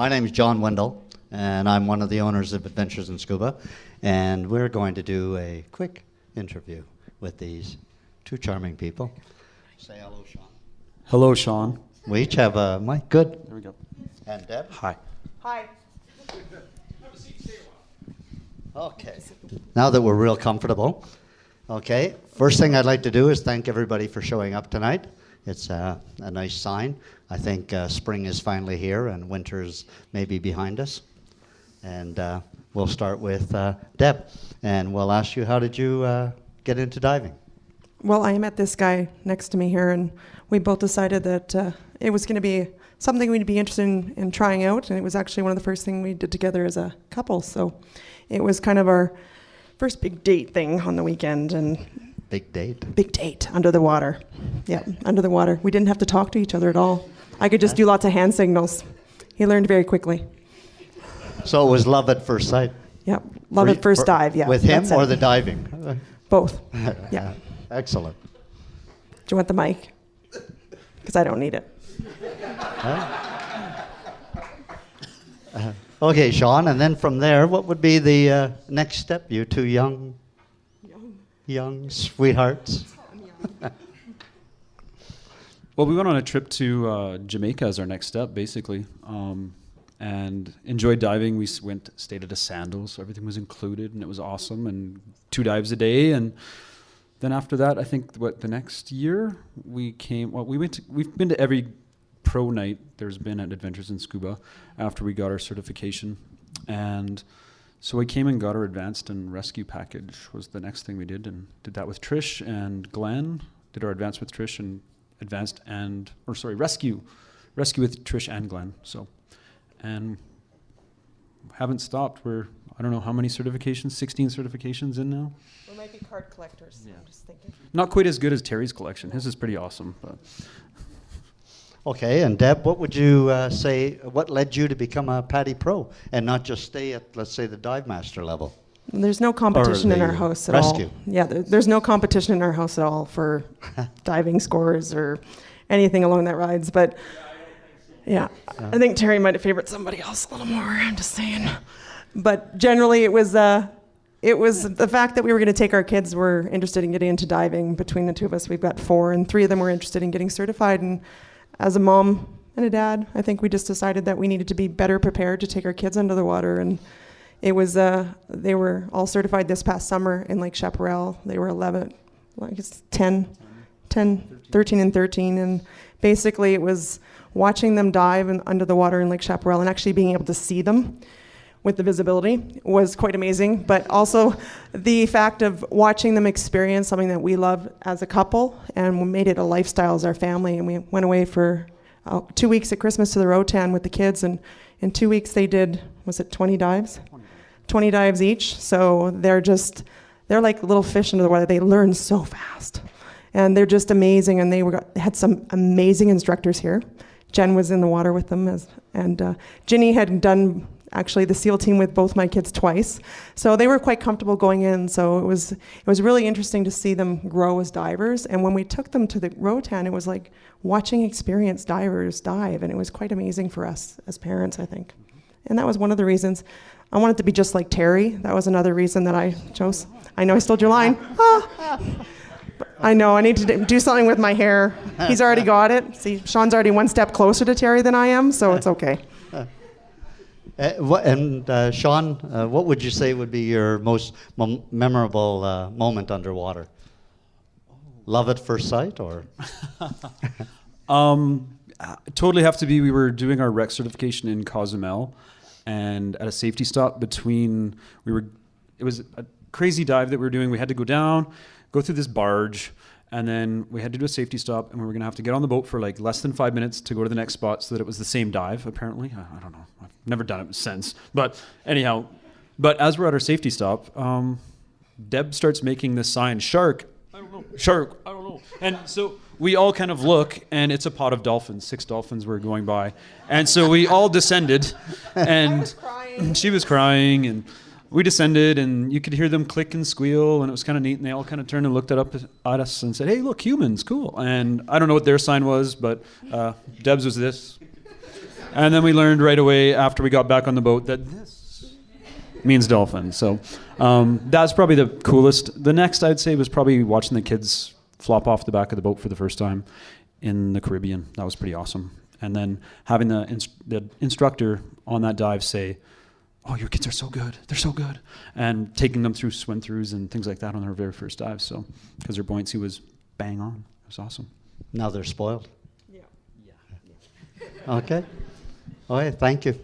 My name is John Wendell, and I'm one of the owners of Adventures in Scuba, and we're going to do a quick interview with these two charming people. Say hello, Sean. Hello, Sean. We each have a mic. Good. There we go. And Deb? Hi. Hi. Okay. Now that we're real comfortable, okay, first thing I'd like to do is thank everybody for showing up tonight. It's a nice sign. I think spring is finally here and winter's maybe behind us. And we'll start with Deb, and we'll ask you, how did you get into diving? Well, I met this guy next to me here, and we both decided that it was going to be something we'd be interested in trying out, and it was actually one of the first things we did together as a couple. So it was kind of our first big date thing on the weekend. And Big date? Big date, under the water. Yeah, under the water. We didn't have to talk to each other at all. I could just do lots of hand signals. He learned very quickly. So it was love at first sight? Yeah, love at first dive, yeah. With him or the diving? Both, yeah. Excellent. Do you want the mic? Because I don't need it. Okay, Sean, and then from there, what would be the next step? You two young sweethearts. Well, we went on a trip to Jamaica as our next step, basically, and enjoyed diving. We stayed at a Sandal, so everything was included, and it was awesome, and 2 dives a day. And then after that, I think, the next year, we've been to every pro night there's been at Adventures in Scuba after we got our certification. And so we came and got our advanced and rescue package was the next thing we did, and did that with Trish and Glenn. Did our advanced with Trish and rescue with Trish and Glenn. So, and haven't stopped. I don't know how many certifications, 16 certifications in now. We might be card collectors, yeah. I'm just thinking. Not quite as good as Terry's collection. His is pretty awesome. But. Okay, and Deb, what would you say, what led you to become a PADI Pro and not just stay at, let's say, the dive master level? There's no competition in our house at all. Yeah, there's no competition in our house at all for diving scores or anything along that rides. But yeah, I think Terry might have favored somebody else a little more. I'm just saying. But generally, it was the fact that we were going to take our kids were interested in getting into diving. Between the two of us, we've got 4, and 3 of them were interested in getting certified. And as a mom and a dad, I think we just decided that we needed to be better prepared to take our kids under the water. And it was, they were all certified this past summer in Lake Chaparral. They were 11, I guess 13 and 13. And basically it was watching them dive under the water in Lake Chaparral and actually being able to see them with the visibility was quite amazing. But also the fact of watching them experience something that we love as a couple, and we made it a lifestyle as our family. And we went away for 2 weeks at Christmas to the Rotan with the kids, and in 2 weeks they did, was it 20 dives? 20 dives each. So they're like little fish into the water. They learn so fast, and they're just amazing. And they had some amazing instructors here. Jen was in the water with them, and Ginny had done actually the SEAL team with both my kids twice. So they were quite comfortable going in. So it was really interesting to see them grow as divers. And when we took them to the Rotan, it was like watching experienced divers dive. And it was quite amazing for us as parents, I think. And that was one of the reasons. I wanted to be just like Terry. That was another reason that I chose. I know I stole your line. I know, I need to do something with my hair. He's already got it. See, Sean's already 1 step closer to Terry than I am, so it's okay. Sean, what would you say would be your most memorable moment underwater? Love at first sight, or? Totally have to be, we were doing our rec certification in Cozumel, and at a safety stop it was a crazy dive that we were doing. We had to go down, go through this barge, and then we had to do a safety stop, and we were going to have to get on the boat for like less than 5 minutes to go to the next spot so that it was the same dive, apparently. I don't know. I've never done it since. But anyhow, as we're at our safety stop, Deb starts making this sign, shark, I don't know, shark, I don't know. And so we all kind of look, and it's a pod of dolphins. 6 dolphins were going by. And so we all descended, and she was crying, and we descended, and you could hear them click and squeal, and it was kind of neat, and they all kind of turned and looked up at us and said, hey, look, humans, cool. And I don't know what their sign was, but Deb's was this. And then we learned right away after we got back on the boat that this means dolphin. So that's probably the coolest. The next I'd say was probably watching the kids flop off the back of the boat for the first time in the Caribbean. That was pretty awesome. And then having the instructor on that dive say, "Oh, your kids are so good. They're so good." And taking them through swim-throughs and things like that on their very first dive. So, because their buoyancy was bang on. It was awesome. Now they're spoiled. Yeah. Okay. Okay, thank you.